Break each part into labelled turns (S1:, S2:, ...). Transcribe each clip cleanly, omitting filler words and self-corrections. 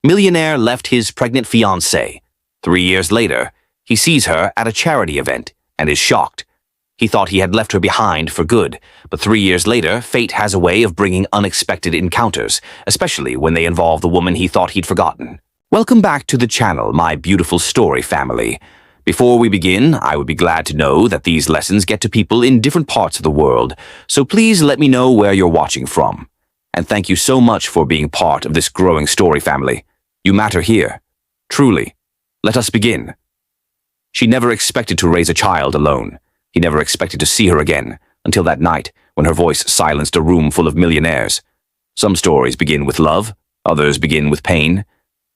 S1: Millionaire left his pregnant fiancée. 3 years later, he sees her at a charity event and is shocked. He thought he had left her behind for good, but 3 years later, fate has a way of bringing unexpected encounters, especially when they involve the woman he thought he'd forgotten. Welcome back to the channel, my beautiful story family. Before we begin, I would be glad to know that these lessons get to people in different parts of the world, so please let me know where you're watching from. And thank you so much for being part of this growing story family. You matter here. Truly. Let us begin. She never expected to raise a child alone. He never expected to see her again, until that night when her voice silenced a room full of millionaires. Some stories begin with love, others begin with pain.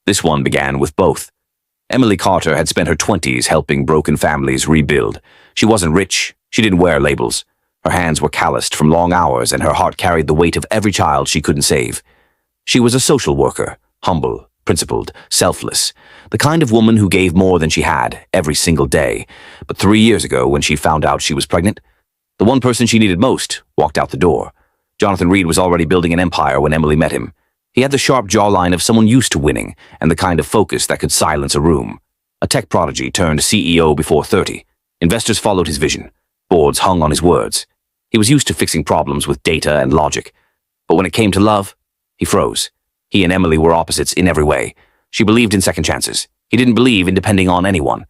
S1: This one began with both. Emily Carter had spent her 20s helping broken families rebuild. She wasn't rich, she didn't wear labels. Her hands were calloused from long hours and her heart carried the weight of every child she couldn't save. She was a social worker, humble, principled, selfless, the kind of woman who gave more than she had every single day. But 3 years ago, when she found out she was pregnant, the one person she needed most walked out the door. Jonathan Reed was already building an empire when Emily met him. He had the sharp jawline of someone used to winning and the kind of focus that could silence a room. A tech prodigy turned CEO before 30. Investors followed his vision. Boards hung on his words. He was used to fixing problems with data and logic. But when it came to love, he froze. He and Emily were opposites in every way. She believed in second chances. He didn't believe in depending on anyone.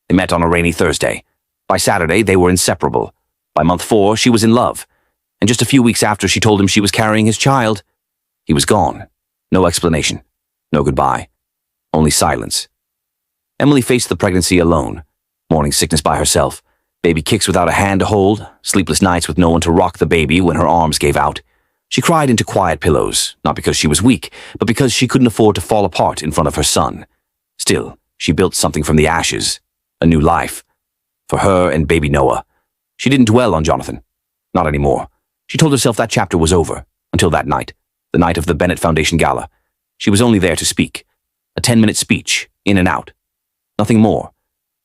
S1: They met on a rainy Thursday. By Saturday, they were inseparable. By month 4, she was in love. And just a few weeks after she told him she was carrying his child, he was gone. No explanation. No goodbye. Only silence. Emily faced the pregnancy alone. Morning sickness by herself. Baby kicks without a hand to hold. Sleepless nights with no one to rock the baby when her arms gave out. She cried into quiet pillows, not because she was weak, but because she couldn't afford to fall apart in front of her son. Still, she built something from the ashes. A new life. For her and baby Noah. She didn't dwell on Jonathan. Not anymore. She told herself that chapter was over. Until that night. The night of the Bennett Foundation Gala. She was only there to speak. A 10-minute speech, in and out. Nothing more.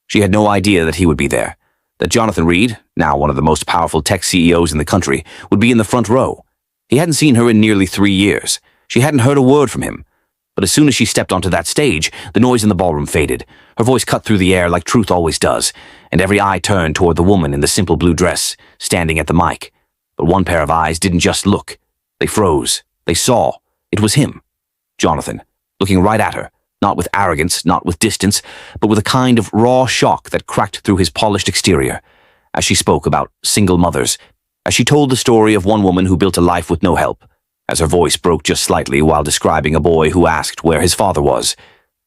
S1: She had no idea that he would be there. That Jonathan Reed, now one of the most powerful tech CEOs in the country, would be in the front row. He hadn't seen her in nearly 3 years. She hadn't heard a word from him. But as soon as she stepped onto that stage, the noise in the ballroom faded. Her voice cut through the air like truth always does, and every eye turned toward the woman in the simple blue dress, standing at the mic. But one pair of eyes didn't just look. They froze. They saw. It was him. Jonathan, looking right at her, not with arrogance, not with distance, but with a kind of raw shock that cracked through his polished exterior. As she spoke about single mothers, as she told the story of one woman who built a life with no help, as her voice broke just slightly while describing a boy who asked where his father was,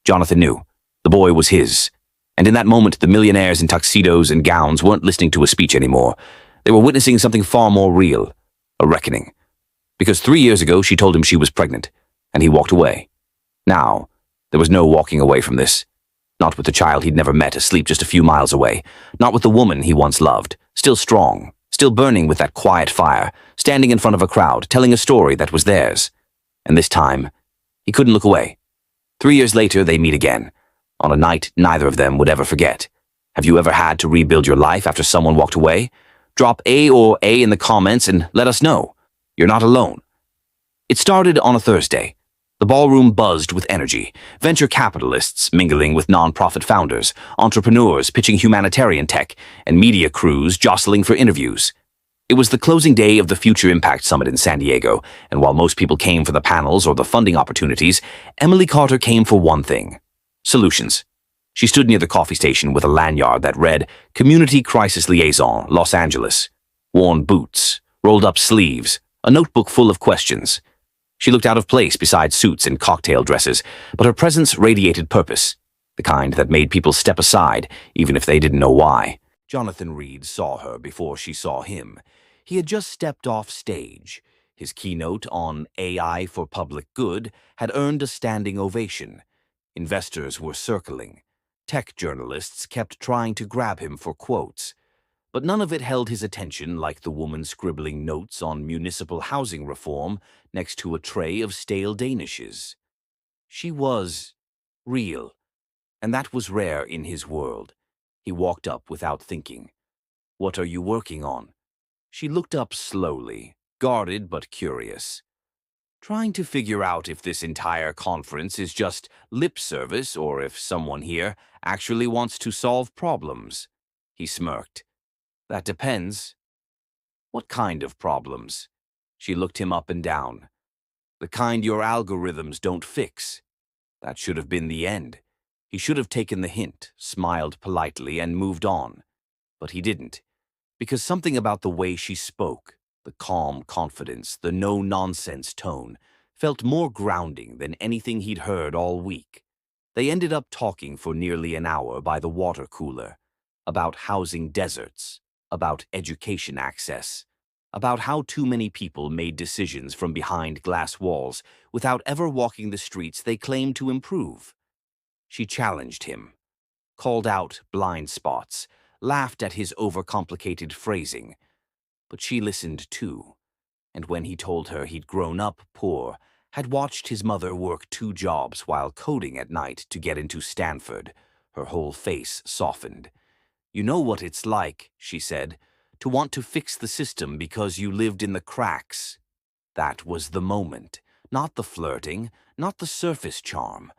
S1: Jonathan knew. The boy was his. And in that moment, the millionaires in tuxedos and gowns weren't listening to a speech anymore. They were witnessing something far more real, a reckoning. Because 3 years ago, she told him she was pregnant, and he walked away. Now, there was no walking away from this. Not with the child he'd never met asleep just a few miles away. Not with the woman he once loved, still strong, still burning with that quiet fire, standing in front of a crowd, telling a story that was theirs. And this time, he couldn't look away. 3 years later, they meet again, on a night neither of them would ever forget. Have you ever had to rebuild your life after someone walked away? Drop A or A in the comments and let us know. You're not alone. It started on a Thursday. The ballroom buzzed with energy, venture capitalists mingling with non-profit founders, entrepreneurs pitching humanitarian tech, and media crews jostling for interviews. It was the closing day of the Future Impact Summit in San Diego, and while most people came for the panels or the funding opportunities, Emily Carter came for one thing: solutions. She stood near the coffee station with a lanyard that read, Community Crisis Liaison, Los Angeles. Worn boots, rolled-up sleeves, a notebook full of questions. She looked out of place beside suits and cocktail dresses, but her presence radiated purpose, the kind that made people step aside, even if they didn't know why. Jonathan Reed saw her before she saw him. He had just stepped off stage. His keynote on AI for public good had earned a standing ovation. Investors were circling. Tech journalists kept trying to grab him for quotes. But none of it held his attention like the woman scribbling notes on municipal housing reform next to a tray of stale danishes. She was real, and that was rare in his world. He walked up without thinking. What are you working on? She looked up slowly, guarded but curious. trying to figure out if this entire conference is just lip service or if someone here actually wants to solve problems. He smirked. That depends. What kind of problems? She looked him up and down. The kind your algorithms don't fix. That should have been the end. He should have taken the hint, smiled politely, and moved on. But he didn't, because something about the way she spoke, the calm confidence, the no-nonsense tone, felt more grounding than anything he'd heard all week. They ended up talking for nearly an hour by the water cooler, about housing deserts, about education access, about how too many people made decisions from behind glass walls without ever walking the streets they claimed to improve. She challenged him, called out blind spots, laughed at his overcomplicated phrasing. But she listened too, and when he told her he'd grown up poor, had watched his mother work 2 jobs while coding at night to get into Stanford, her whole face softened. You know what it's like, she said, to want to fix the system because you lived in the cracks. That was the moment, not the flirting, not the surface charm,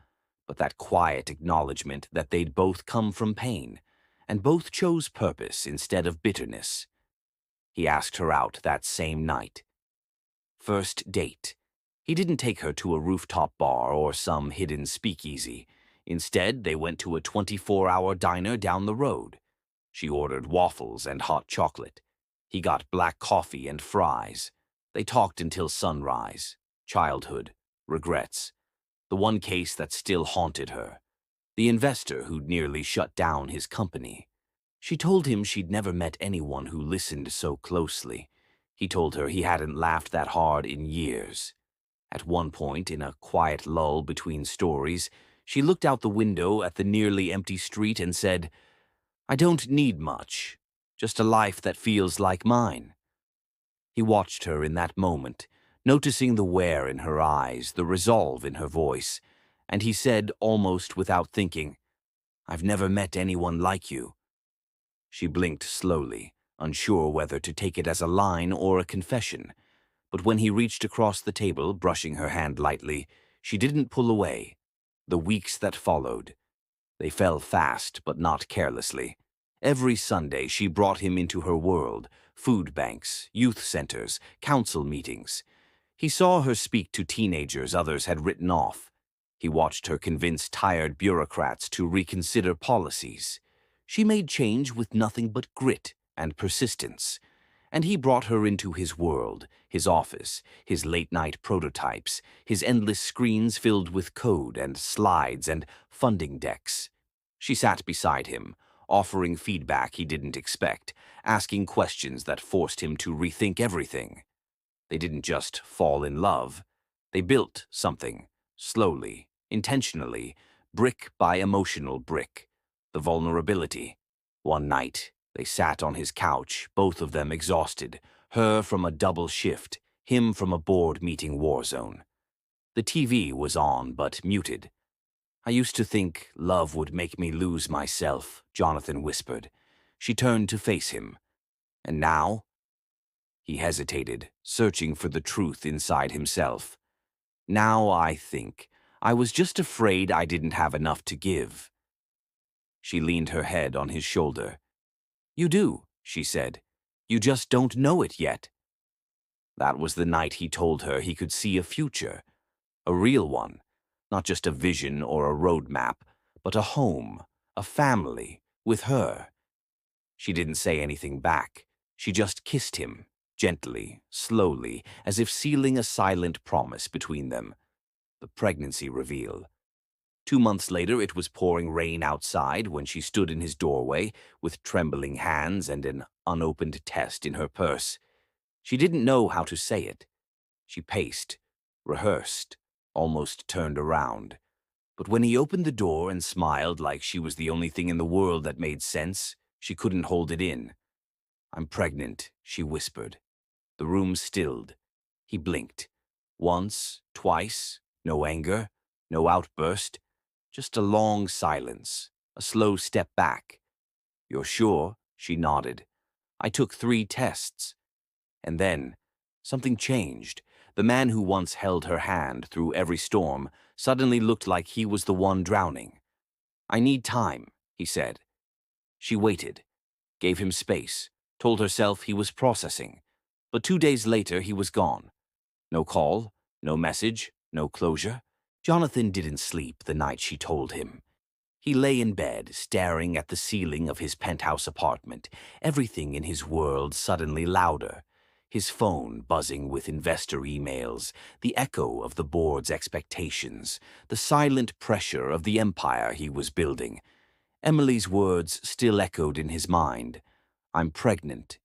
S1: but that quiet acknowledgement that they'd both come from pain, and both chose purpose instead of bitterness. He asked her out that same night. First date. He didn't take her to a rooftop bar or some hidden speakeasy. Instead, they went to a 24-hour diner down the road. She ordered waffles and hot chocolate. He got black coffee and fries. They talked until sunrise. Childhood. Regrets. The one case that still haunted her. The investor who'd nearly shut down his company. She told him she'd never met anyone who listened so closely. He told her he hadn't laughed that hard in years. At one point, in a quiet lull between stories, she looked out the window at the nearly empty street and said, I don't need much, just a life that feels like mine. He watched her in that moment, noticing the wear in her eyes, the resolve in her voice, and he said, almost without thinking, I've never met anyone like you. She blinked slowly, unsure whether to take it as a line or a confession, but when he reached across the table, brushing her hand lightly, she didn't pull away. The weeks that followed. They fell fast, but not carelessly. Every Sunday she brought him into her world, food banks, youth centers, council meetings. He saw her speak to teenagers others had written off. He watched her convince tired bureaucrats to reconsider policies. She made change with nothing but grit and persistence. And he brought her into his world, his office, his late-night prototypes, his endless screens filled with code and slides and funding decks. She sat beside him, offering feedback he didn't expect, asking questions that forced him to rethink everything. They didn't just fall in love. They built something, slowly, intentionally, brick by emotional brick. The vulnerability. One night, they sat on his couch, both of them exhausted, her from a double shift, him from a board meeting war zone. The TV was on, but muted. I used to think love would make me lose myself, Jonathan whispered. She turned to face him. And now? He hesitated, searching for the truth inside himself. Now I think I was just afraid I didn't have enough to give. She leaned her head on his shoulder. You do, she said. You just don't know it yet. That was the night he told her he could see a future. A real one. Not just a vision or a roadmap, but a home, a family, with her. She didn't say anything back. She just kissed him, gently, slowly, as if sealing a silent promise between them. The pregnancy reveal. 2 months later, it was pouring rain outside when she stood in his doorway with trembling hands and an unopened test in her purse. She didn't know how to say it. She paced, rehearsed, almost turned around. But when he opened the door and smiled like she was the only thing in the world that made sense, she couldn't hold it in. I'm pregnant, she whispered. The room stilled. He blinked. Once, twice, no anger, no outburst. Just a long silence, a slow step back. You're sure? She nodded. I took 3 tests. And then, something changed. The man who once held her hand through every storm suddenly looked like he was the one drowning. "I need time," he said. She waited, gave him space, told herself he was processing. But 2 days later, he was gone. No call, no message, no closure. Jonathan didn't sleep the night she told him. He lay in bed, staring at the ceiling of his penthouse apartment, everything in his world suddenly louder. His phone buzzing with investor emails, the echo of the board's expectations, the silent pressure of the empire he was building. Emily's words still echoed in his mind. "I'm pregnant."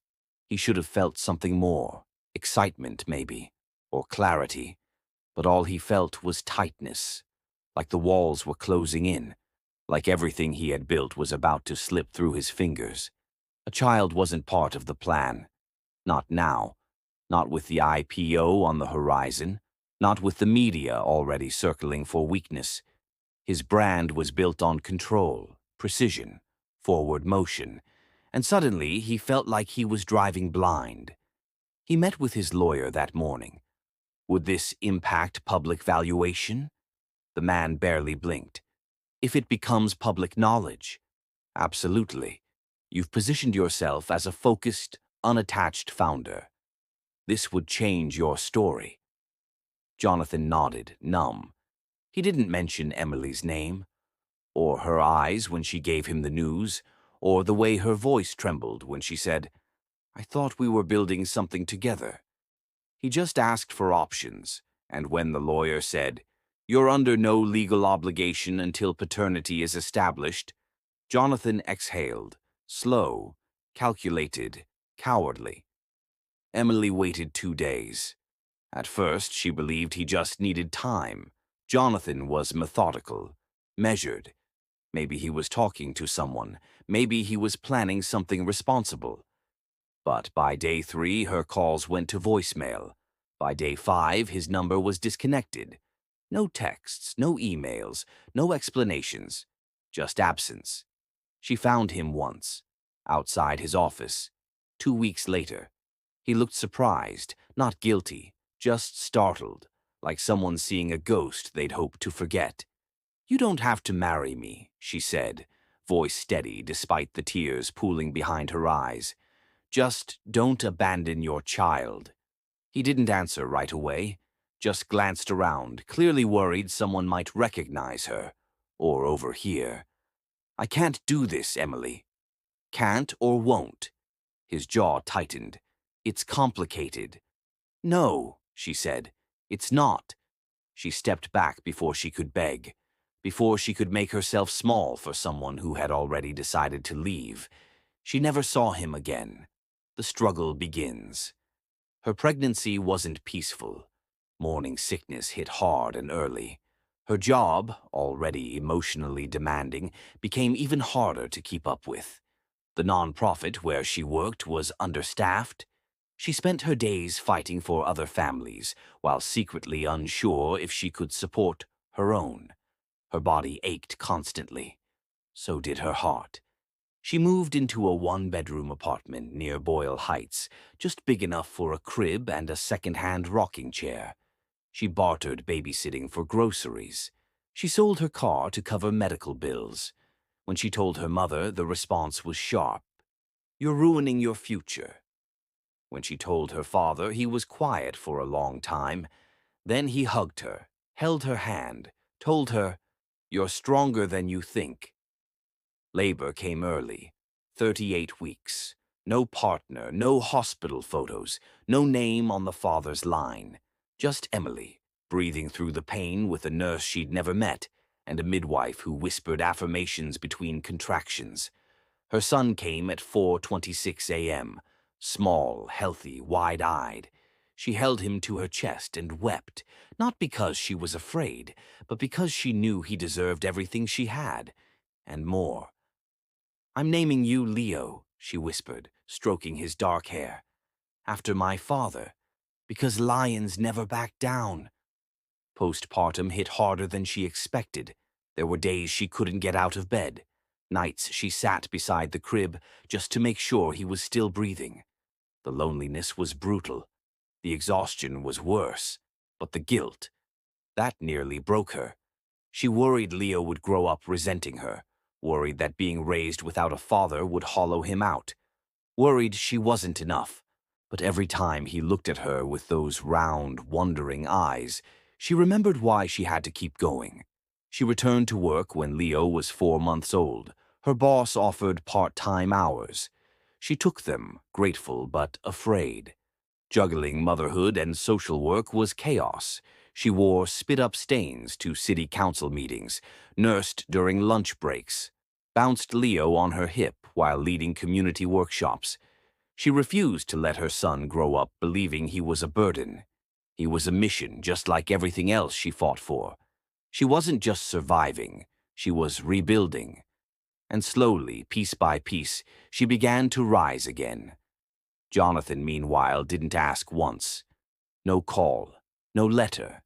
S1: He should have felt something more, excitement maybe, or clarity. But all he felt was tightness, like the walls were closing in, like everything he had built was about to slip through his fingers. A child wasn't part of the plan. Not now. Not with the IPO on the horizon. Not with the media already circling for weakness. His brand was built on control, precision, forward motion, and suddenly he felt like he was driving blind. He met with his lawyer that morning. Would this impact public valuation? The man barely blinked. If it becomes public knowledge? Absolutely. You've positioned yourself as a focused, unattached founder. This would change your story. Jonathan nodded, numb. He didn't mention Emily's name, or her eyes when she gave him the news, or the way her voice trembled when she said, "I thought we were building something together." He just asked for options, and when the lawyer said, "You're under no legal obligation until paternity is established," Jonathan exhaled, slow, calculated, cowardly. Emily waited 2 days. At first, she believed he just needed time. Jonathan was methodical, measured. Maybe he was talking to someone. Maybe he was planning something responsible. But by day 3, her calls went to voicemail. By day 5, his number was disconnected. No texts, no emails, no explanations, just absence. She found him once, outside his office. 2 weeks later. He looked surprised, not guilty, just startled, like someone seeing a ghost they'd hoped to forget. "You don't have to marry me," she said, voice steady despite the tears pooling behind her eyes. "Just don't abandon your child." He didn't answer right away, just glanced around, clearly worried someone might recognize her, or overhear. "I can't do this, Emily." "Can't or won't?" His jaw tightened. "It's complicated." "No," she said. "It's not." She stepped back before she could beg, before she could make herself small for someone who had already decided to leave. She never saw him again. The struggle begins. Her pregnancy wasn't peaceful. Morning sickness hit hard and early. Her job, already emotionally demanding, became even harder to keep up with. The nonprofit where she worked was understaffed. She spent her days fighting for other families, while secretly unsure if she could support her own. Her body ached constantly. So did her heart. She moved into a one-bedroom apartment near Boyle Heights, just big enough for a crib and a second-hand rocking chair. She bartered babysitting for groceries. She sold her car to cover medical bills. When she told her mother, the response was sharp. "You're ruining your future." When she told her father, he was quiet for a long time. Then he hugged her, held her hand, told her, "You're stronger than you think." Labor came early, 38 weeks. No partner, no hospital photos, no name on the father's line. Just Emily, breathing through the pain with a nurse she'd never met, and a midwife who whispered affirmations between contractions. Her son came at 4:26 a.m., small, healthy, wide-eyed. She held him to her chest and wept, not because she was afraid, but because she knew he deserved everything she had, and more. "I'm naming you Leo," she whispered, stroking his dark hair, "after my father, because lions never back down." Postpartum hit harder than she expected. There were days she couldn't get out of bed. Nights she sat beside the crib just to make sure he was still breathing. The loneliness was brutal. The exhaustion was worse, but the guilt, that nearly broke her. She worried Leo would grow up resenting her, worried that being raised without a father would hollow him out, worried she wasn't enough. But every time he looked at her with those round, wondering eyes, she remembered why she had to keep going. She returned to work when Leo was 4 months old. Her boss offered part-time hours. She took them, grateful but afraid. Juggling motherhood and social work was chaos. She wore spit-up stains to city council meetings, nursed during lunch breaks, bounced Leo on her hip while leading community workshops. She refused to let her son grow up believing he was a burden. He was a mission, just like everything else she fought for. She wasn't just surviving, she was rebuilding. And slowly, piece by piece, she began to rise again. Jonathan, meanwhile, didn't ask once. No call, no letter,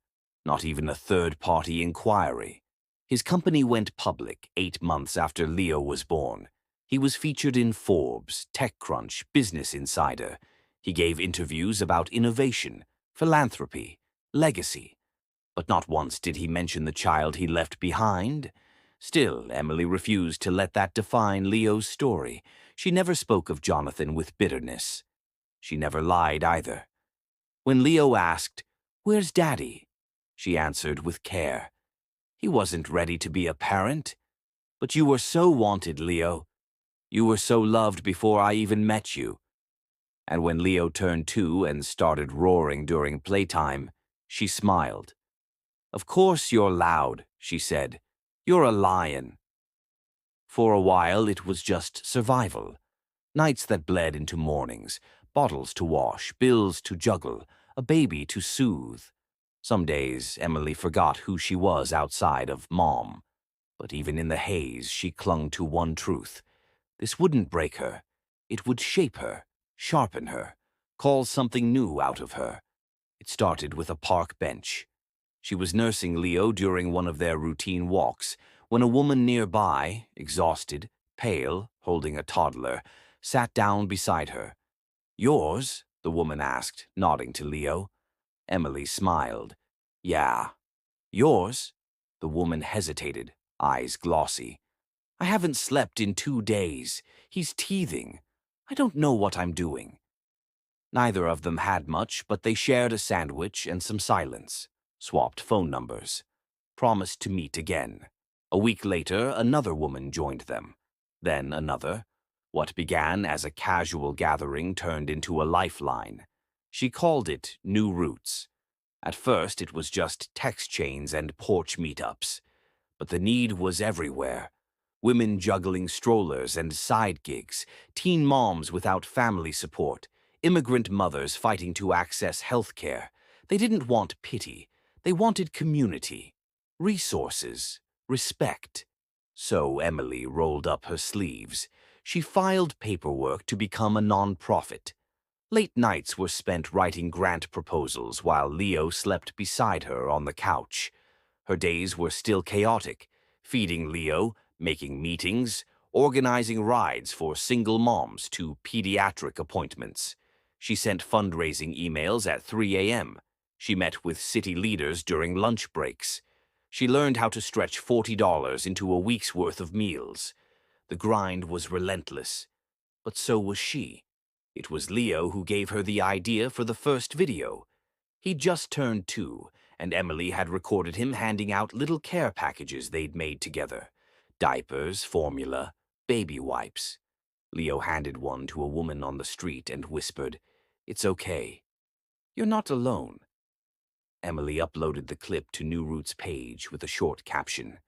S1: not even a third-party inquiry. His company went public 8 months after Leo was born. He was featured in Forbes, TechCrunch, Business Insider. He gave interviews about innovation, philanthropy, legacy. But not once did he mention the child he left behind. Still, Emily refused to let that define Leo's story. She never spoke of Jonathan with bitterness. She never lied either. When Leo asked, "Where's Daddy?" she answered with care, "He wasn't ready to be a parent. But you were so wanted, Leo. You were so loved before I even met you." And when Leo turned 2 and started roaring during playtime, she smiled. "Of course you're loud," she said. "You're a lion." For a while it was just survival. Nights that bled into mornings, bottles to wash, bills to juggle, a baby to soothe. Some days Emily forgot who she was outside of Mom. But even in the haze, she clung to one truth. This wouldn't break her. It would shape her, sharpen her, call something new out of her. It started with a park bench. She was nursing Leo during one of their routine walks when a woman nearby, exhausted, pale, holding a toddler, sat down beside her. "Yours?" the woman asked, nodding to Leo. Emily smiled. "Yeah." "Yours?" The woman hesitated, eyes glossy. "I haven't slept in 2 days. He's teething. I don't know what I'm doing." Neither of them had much, but they shared a sandwich and some silence, swapped phone numbers, promised to meet again. A week later, another woman joined them. Then another. What began as a casual gathering turned into a lifeline. She called it New Roots. At first, it was just text chains and porch meetups. But the need was everywhere. Women juggling strollers and side gigs, teen moms without family support, immigrant mothers fighting to access health care. They didn't want pity. They wanted community, resources, respect. So Emily rolled up her sleeves. She filed paperwork to become a nonprofit. Late nights were spent writing grant proposals while Leo slept beside her on the couch. Her days were still chaotic, feeding Leo, making meetings, organizing rides for single moms to pediatric appointments. She sent fundraising emails at 3 a.m. She met with city leaders during lunch breaks. She learned how to stretch $40 into a week's worth of meals. The grind was relentless, but so was she. It was Leo who gave her the idea for the first video. He'd just turned 2, and Emily had recorded him handing out little care packages they'd made together. Diapers, formula, baby wipes. Leo handed one to a woman on the street and whispered, "It's okay. You're not alone." Emily uploaded the clip to New Root's page with a short caption.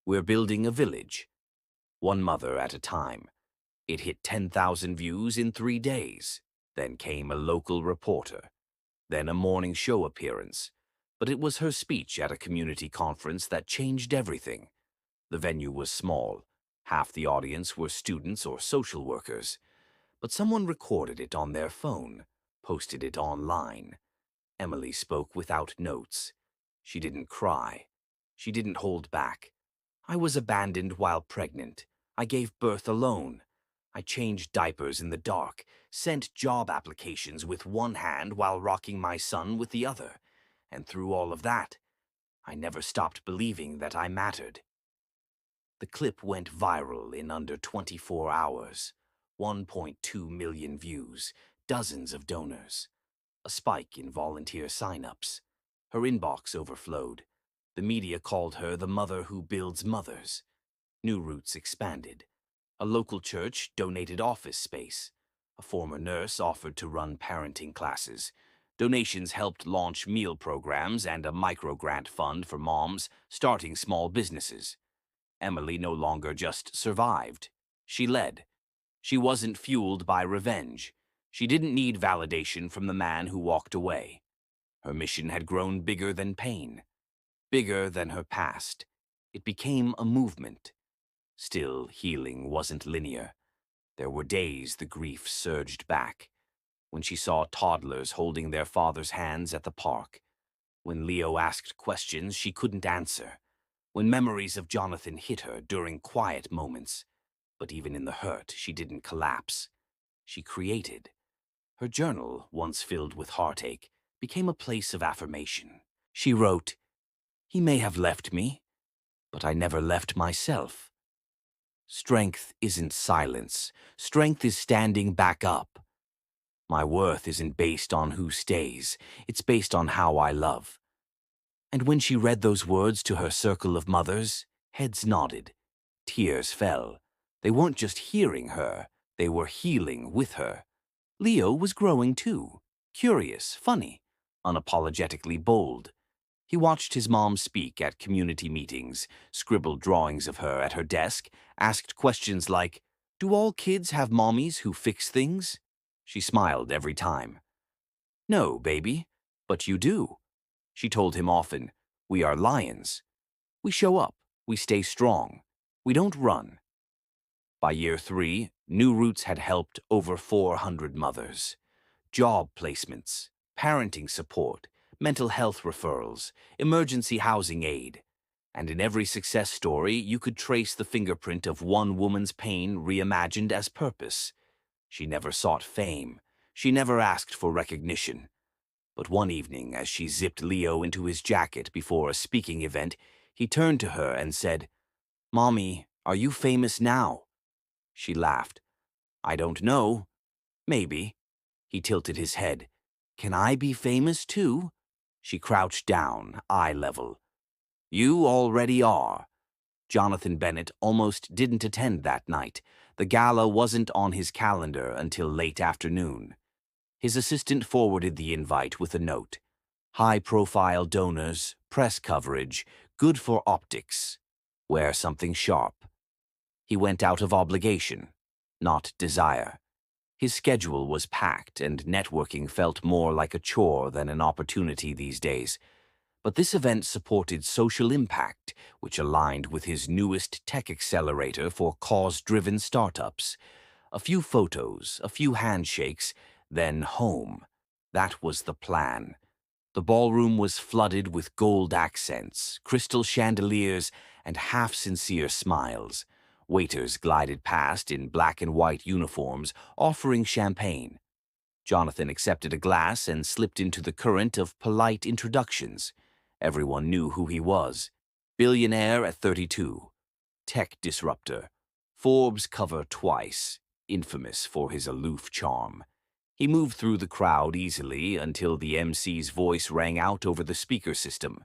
S1: "We're building a village, one mother at a time." It hit 10,000 views in 3 days. Then came a local reporter. Then a morning show appearance. But it was her speech at a community conference that changed everything. The venue was small. Half the audience were students or social workers. But someone recorded it on their phone, posted it online. Emily spoke without notes. She didn't cry. She didn't hold back. "I was abandoned while pregnant. I gave birth alone. I changed diapers in the dark, sent job applications with one hand while rocking my son with the other, and through all of that, I never stopped believing that I mattered. The clip went viral in under 24 hours, 1.2 million views, dozens of donors, a spike in volunteer sign-ups. Her inbox overflowed. The media called her the mother who builds mothers. New Roots expanded. A local church donated office space. A former nurse offered to run parenting classes. Donations helped launch meal programs and a micro-grant fund for moms starting small businesses. Emily no longer just survived. She led. She wasn't fueled by revenge. She didn't need validation from the man who walked away. Her mission had grown bigger than pain, bigger than her past. It became a movement. Still, healing wasn't linear. There were days the grief surged back. When she saw toddlers holding their father's hands at the park. When Leo asked questions she couldn't answer. When memories of Jonathan hit her during quiet moments. But even in the hurt, she didn't collapse. She created. Her journal, once filled with heartache, became a place of affirmation. She wrote, "He may have left me, but I never left myself." Strength isn't silence. Strength is standing back up. My worth isn't based on who stays. It's based on how I love. And when she read those words to her circle of mothers, heads nodded. Tears fell. They weren't just hearing her. They were healing with her. Leo was growing too. Curious, funny, unapologetically bold. He watched his mom speak at community meetings, scribbled drawings of her at her desk, asked questions like, "Do all kids have mommies who fix things?" She smiled every time. "No, baby, but you do." She told him often, "We are lions. We show up. We stay strong. We don't run." By year 3, New Roots had helped over 400 mothers. Job placements, parenting support, mental health referrals, emergency housing aid. And in every success story, you could trace the fingerprint of one woman's pain reimagined as purpose. She never sought fame. She never asked for recognition. But one evening, as she zipped Leo into his jacket before a speaking event, he turned to her and said, "Mommy, are you famous now?" She laughed. "I don't know. Maybe." He tilted his head. "Can I be famous too?" She crouched down, eye level. "You already are." Jonathan Bennett almost didn't attend that night. The gala wasn't on his calendar until late afternoon. His assistant forwarded the invite with a note. "High-profile donors, press coverage, good for optics. Wear something sharp." He went out of obligation, not desire. His schedule was packed, and networking felt more like a chore than an opportunity these days. But this event supported social impact, which aligned with his newest tech accelerator for cause-driven startups. A few photos, a few handshakes, then home. That was the plan. The ballroom was flooded with gold accents, crystal chandeliers, and half-sincere smiles. Waiters glided past in black and white uniforms, offering champagne. Jonathan accepted a glass and slipped into the current of polite introductions. Everyone knew who he was. Billionaire at 32. Tech disruptor. Forbes cover twice. Infamous for his aloof charm. He moved through the crowd easily until the MC's voice rang out over the speaker system.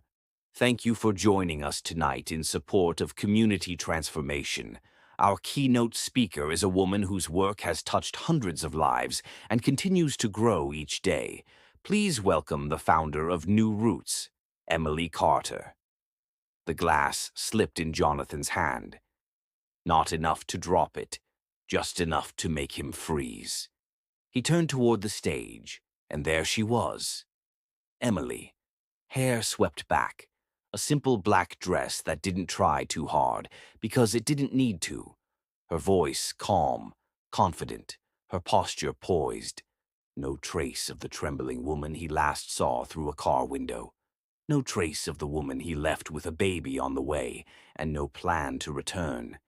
S1: "Thank you for joining us tonight in support of community transformation. Our keynote speaker is a woman whose work has touched hundreds of lives and continues to grow each day. Please welcome the founder of New Roots, Emily Carter." The glass slipped in Jonathan's hand. Not enough to drop it, just enough to make him freeze. He turned toward the stage, and there she was. Emily. Hair swept back. A simple black dress that didn't try too hard, because it didn't need to. Her voice calm, confident, her posture poised. No trace of the trembling woman he last saw through a car window. No trace of the woman he left with a baby on the way, and no plan to return.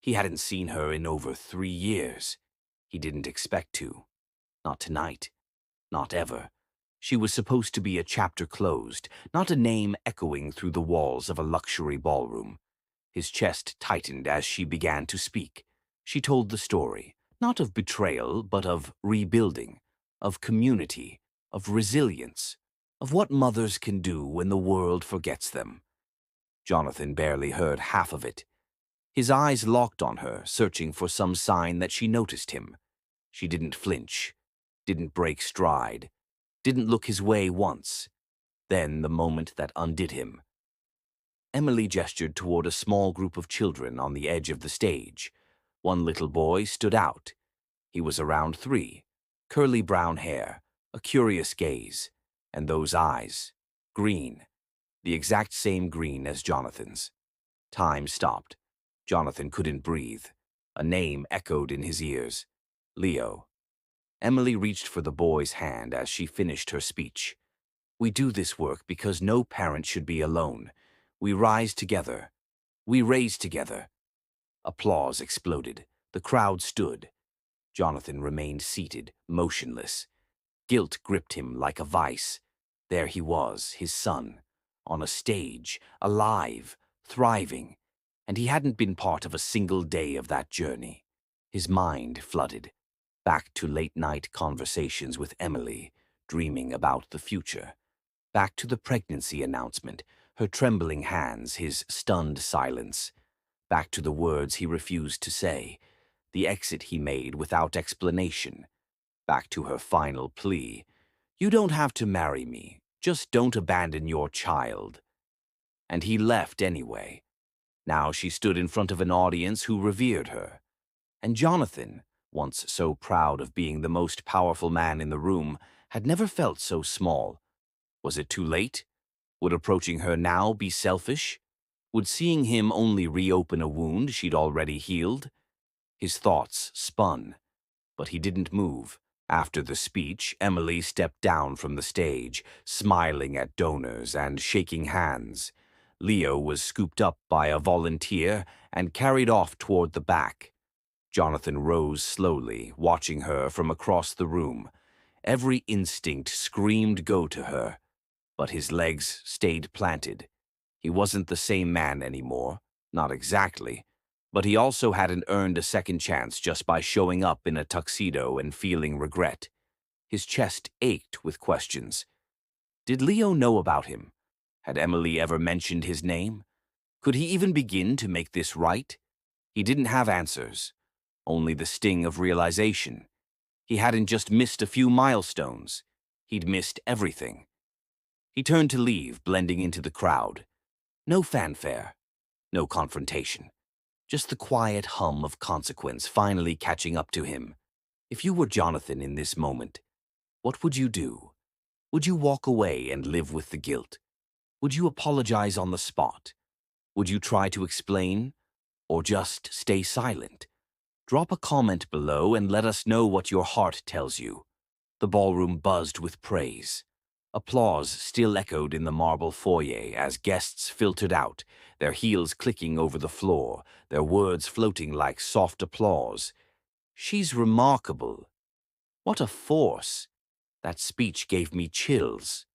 S1: He hadn't seen her in over 3 years. He didn't expect to. Not tonight. Not ever. She was supposed to be a chapter closed, not a name echoing through the walls of a luxury ballroom. His chest tightened as she began to speak. She told the story, not of betrayal, but of rebuilding, of community, of resilience, of what mothers can do when the world forgets them. Jonathan barely heard half of it. His eyes locked on her, searching for some sign that she noticed him. She didn't flinch, didn't break stride, didn't look his way once. Then the moment that undid him. Emily gestured toward a small group of children on the edge of the stage. One little boy stood out. He was around 3, curly brown hair, a curious gaze, and those eyes, green, the exact same green as Jonathan's. Time stopped. Jonathan couldn't breathe. A name echoed in his ears. Leo. Emily reached for the boy's hand as she finished her speech. We do this work because no parent should be alone. We rise together. We raise together. Applause exploded. The crowd stood. Jonathan remained seated, motionless. Guilt gripped him like a vice. There he was, his son, on a stage, alive, thriving, and he hadn't been part of a single day of that journey. His mind flooded, back to late-night conversations with Emily, dreaming about the future. Back to the pregnancy announcement, her trembling hands, his stunned silence. Back to the words he refused to say, the exit he made without explanation. Back to her final plea. You don't have to marry me, just don't abandon your child. And he left anyway. Now she stood in front of an audience who revered her. And Jonathan, once so proud of being the most powerful man in the room, had never felt so small. Was it too late? Would approaching her now be selfish? Would seeing him only reopen a wound she'd already healed? His thoughts spun, but he didn't move. After the speech, Emily stepped down from the stage, smiling at donors and shaking hands. Leo was scooped up by a volunteer and carried off toward the back. Jonathan rose slowly, watching her from across the room. Every instinct screamed go to her, but his legs stayed planted. He wasn't the same man anymore, not exactly, but he also hadn't earned a second chance just by showing up in a tuxedo and feeling regret. His chest ached with questions. Did Leo know about him? Had Emily ever mentioned his name? Could he even begin to make this right? He didn't have answers, only the sting of realization. He hadn't just missed a few milestones. He'd missed everything. He turned to leave, blending into the crowd. No fanfare, no confrontation. Just the quiet hum of consequence finally catching up to him. If you were Jonathan in this moment, what would you do? Would you walk away and live with the guilt? Would you apologize on the spot? Would you try to explain? Or just stay silent? Drop a comment below and let us know what your heart tells you. The ballroom buzzed with praise. Applause still echoed in the marble foyer as guests filtered out, their heels clicking over the floor, their words floating like soft applause. She's remarkable. What a force. That speech gave me chills.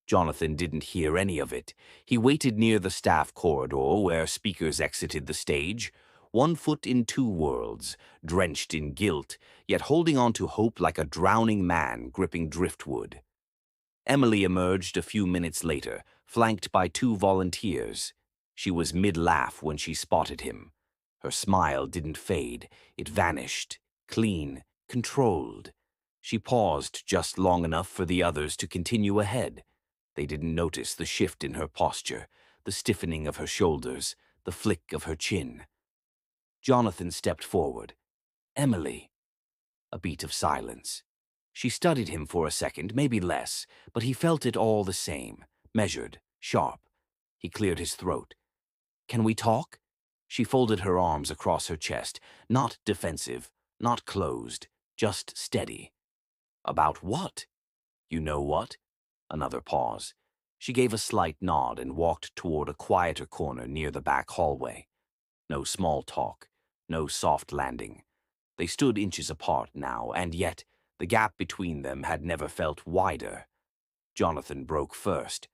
S1: Jonathan didn't hear any of it. He waited near the staff corridor where speakers exited the stage, 1 foot in 2 worlds, drenched in guilt, yet holding on to hope like a drowning man gripping driftwood. Emily emerged a few minutes later, flanked by 2 volunteers. She was mid-laugh when she spotted him. Her smile didn't fade. It vanished, clean, controlled. She paused just long enough for the others to continue ahead. They didn't notice the shift in her posture, the stiffening of her shoulders, the flick of her chin. Jonathan stepped forward. Emily. A beat of silence. She studied him for a second, maybe less, but he felt it all the same, measured, sharp. He cleared his throat. Can we talk? She folded her arms across her chest, not defensive, not closed, just steady. About what? You know what? Another pause. She gave a slight nod and walked toward a quieter corner near the back hallway. No small talk, no soft landing. They stood inches apart now, and yet the gap between them had never felt wider. Jonathan broke first.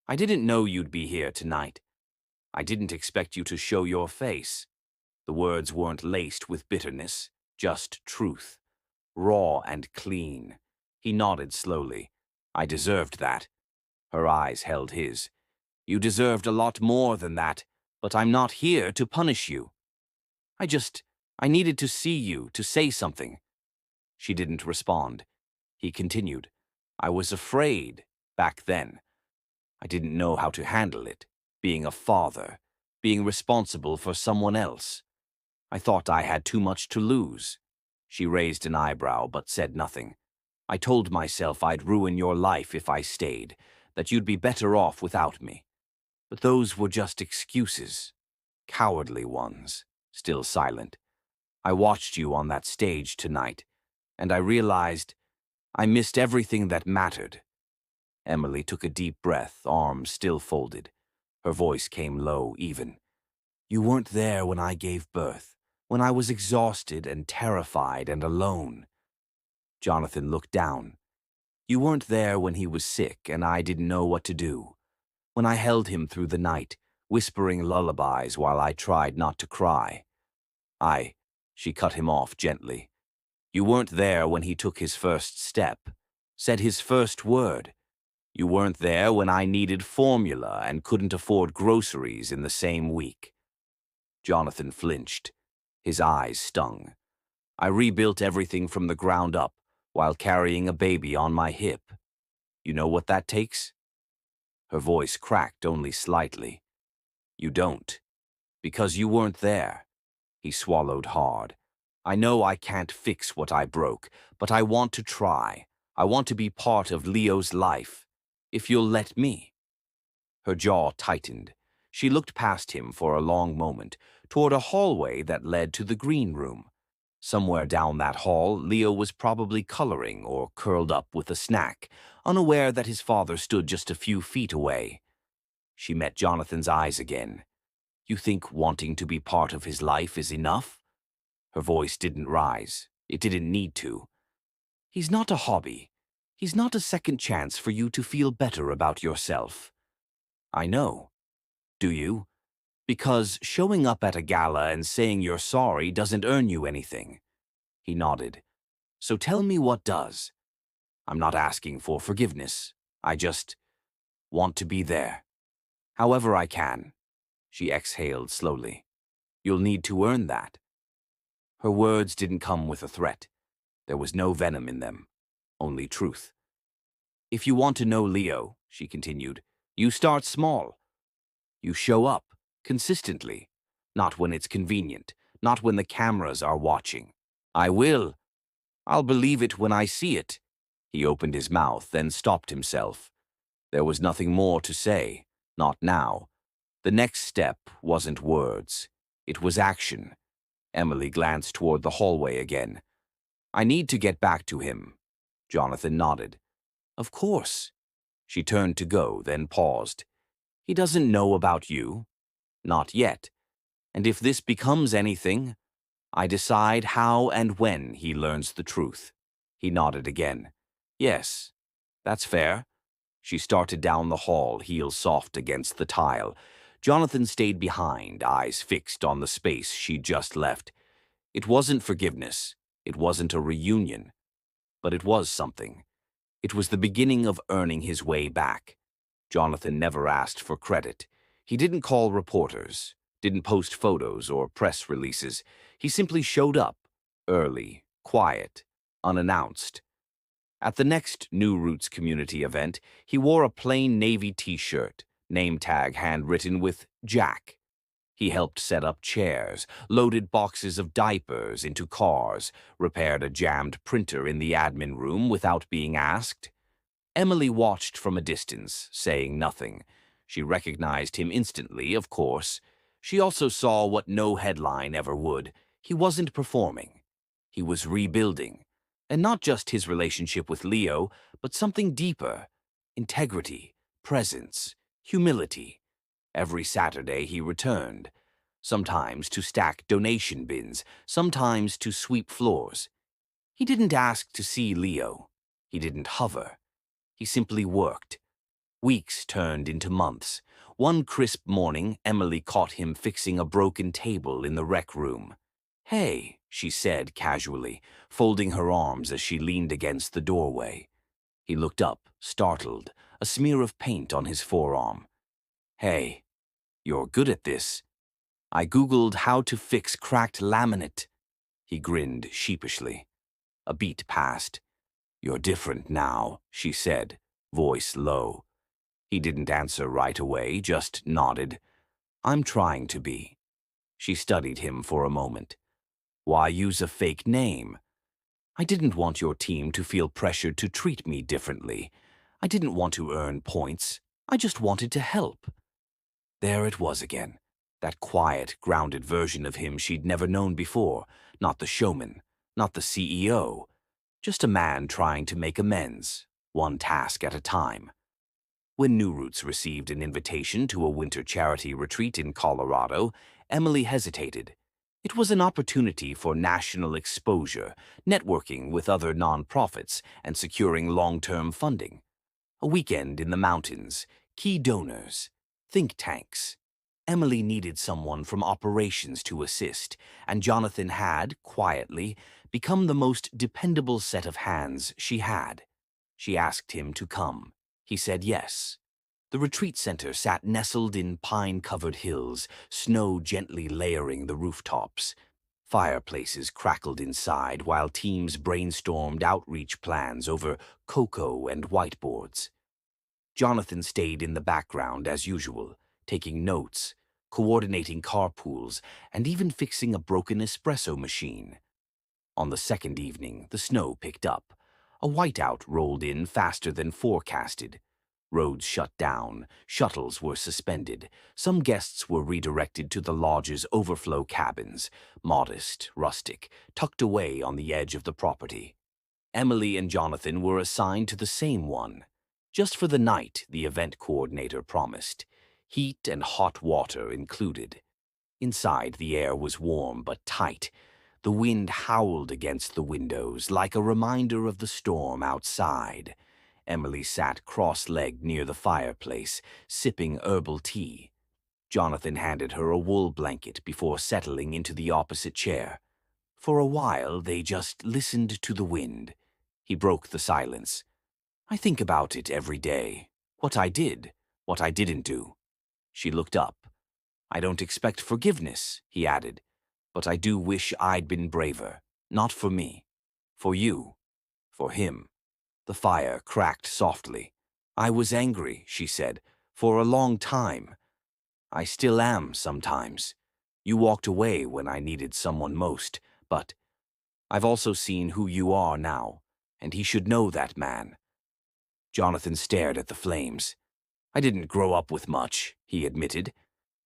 S1: "I didn't know you'd be here tonight. I didn't expect you to show your face." The words weren't laced with bitterness, just truth. Raw and clean. He nodded slowly. "I deserved that." Her eyes held his. "You deserved a lot more than that, but I'm not here to punish you. I needed to see you, to say something." She didn't respond. He continued. "I was afraid, back then. I didn't know how to handle it, being a father, being responsible for someone else. I thought I had too much to lose." She raised an eyebrow but said nothing. "I told myself I'd ruin your life if I stayed, that you'd be better off without me. But those were just excuses. Cowardly ones." Still silent. "I watched you on that stage tonight, and I realized I missed everything that mattered." Emily took a deep breath, arms still folded. Her voice came low, even. "You weren't there when I gave birth, when I was exhausted and terrified and alone." Jonathan looked down. "You weren't there when he was sick and I didn't know what to do, when I held him through the night, whispering lullabies while I tried not to cry. She cut him off gently. "You weren't there when he took his first step, said his first word. You weren't there when I needed formula and couldn't afford groceries in the same week." Jonathan flinched. His eyes stung. "I rebuilt everything from the ground up while carrying a baby on my hip. You know what that takes?" Her voice cracked only slightly. "You don't. Because you weren't there." He swallowed hard. "I know I can't fix what I broke, but I want to try. I want to be part of Leo's life. If you'll let me." Her jaw tightened. She looked past him for a long moment, toward a hallway that led to the green room. Somewhere down that hall, Leo was probably coloring or curled up with a snack, unaware that his father stood just a few feet away. She met Jonathan's eyes again. "You think wanting to be part of his life is enough?" Her voice didn't rise. It didn't need to. "He's not a hobby. He's not a second chance for you to feel better about yourself." "I know." "Do you? Because showing up at a gala and saying you're sorry doesn't earn you anything." He nodded. "So tell me what does." "I'm not asking for forgiveness. I just want to be there. However I can." She exhaled slowly. "You'll need to earn that." Her words didn't come with a threat. There was no venom in them, only truth. "If you want to know Leo," she continued, "you start small. You show up, consistently, not when it's convenient, not when the cameras are watching. I will. I'll believe it when I see it." He opened his mouth, then stopped himself. There was nothing more to say, not now. The next step wasn't words. It was action. Emily glanced toward the hallway again. "I need to get back to him." Jonathan nodded. "Of course." She turned to go, then paused. "He doesn't know about you." "Not yet. And if this becomes anything, I decide how and when he learns the truth." He nodded again. "Yes, that's fair." She started down the hall, heels soft against the tile. Jonathan stayed behind, eyes fixed on the space she'd just left. It wasn't forgiveness. It wasn't a reunion. But it was something. It was the beginning of earning his way back. Jonathan never asked for credit. He didn't call reporters, didn't post photos or press releases. He simply showed up, early, quiet, unannounced. At the next New Roots community event, he wore a plain navy t-shirt, name tag handwritten with Jack. He helped set up chairs, loaded boxes of diapers into cars, repaired a jammed printer in the admin room without being asked. Emily watched from a distance, saying nothing. She recognized him instantly, of course. She also saw what no headline ever would. He wasn't performing. He was rebuilding. And not just his relationship with Leo, but something deeper. Integrity, presence, humility. Every Saturday he returned. sometimes to stack donation bins, sometimes to sweep floors. He didn't ask to see Leo. He didn't hover. He simply worked. Weeks turned into months. One crisp morning, Emily caught him fixing a broken table in the rec room. "Hey," she said casually, folding her arms as she leaned against the doorway. He looked up, startled, a smear of paint on his forearm. "Hey, you're good at this. I Googled how to fix cracked laminate." He grinned sheepishly. A beat passed. "You're different now," she said, voice low. He didn't answer right away, just nodded. "I'm trying to be." She studied him for a moment. "Why use a fake name?" "I didn't want your team to feel pressured to treat me differently. I didn't want to earn points. I just wanted to help." There it was again, that quiet, grounded version of him she'd never known before, not the showman, not the CEO, just a man trying to make amends, one task at a time. When New Roots received an invitation to a winter charity retreat in Colorado, Emily hesitated. It was an opportunity for national exposure, networking with other nonprofits, and securing long-term funding. A weekend in the mountains, key donors, think tanks. Emily needed someone from operations to assist, and Jonathan had, quietly, become the most dependable set of hands she had. She asked him to come. He said yes. The retreat center sat nestled in pine-covered hills, snow gently layering the rooftops. Fireplaces crackled inside while teams brainstormed outreach plans over cocoa and whiteboards. Jonathan stayed in the background as usual, taking notes, coordinating carpools, and even fixing a broken espresso machine. On the second evening, the snow picked up. A whiteout rolled in faster than forecasted. Roads shut down, shuttles were suspended, some guests were redirected to the lodge's overflow cabins, modest, rustic, tucked away on the edge of the property. Emily and Jonathan were assigned to the same one. Just for the night, the event coordinator promised. Heat and hot water included. Inside, the air was warm but tight. The wind howled against the windows like a reminder of the storm outside. Emily sat cross-legged near the fireplace, sipping herbal tea. Jonathan handed her a wool blanket before settling into the opposite chair. For a while, they just listened to the wind. He broke the silence. "I think about it every day. What I did, what I didn't do." She looked up. "I don't expect forgiveness," he added, "but I do wish I'd been braver. Not for me. For you. For him." The fire cracked softly. "I was angry," she said, "for a long time. I still am sometimes. You walked away when I needed someone most, but I've also seen who you are now, and he should know that, man." Jonathan stared at the flames. "I didn't grow up with much," he admitted,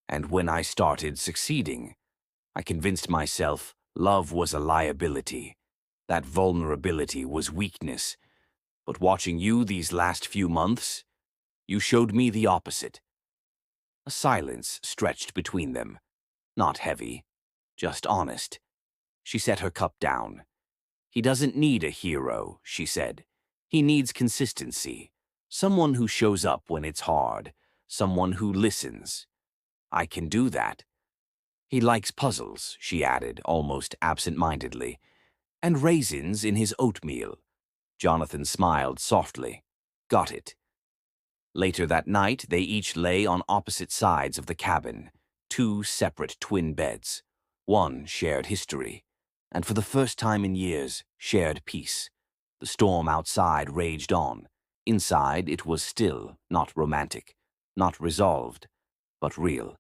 S1: "and when I started succeeding, I convinced myself love was a liability. That vulnerability was weakness. But watching you these last few months, you showed me the opposite." A silence stretched between them. Not heavy, just honest. She set her cup down. "He doesn't need a hero," she said. "He needs consistency. Someone who shows up when it's hard. Someone who listens. I can do that." "He likes puzzles," she added, almost absent-mindedly. "And raisins in his oatmeal." Jonathan smiled softly. "Got it." Later that night, they each lay on opposite sides of the cabin, two separate twin beds. One shared history, and for the first time in years, shared peace. The storm outside raged on. Inside, it was still, not romantic, not resolved, but real.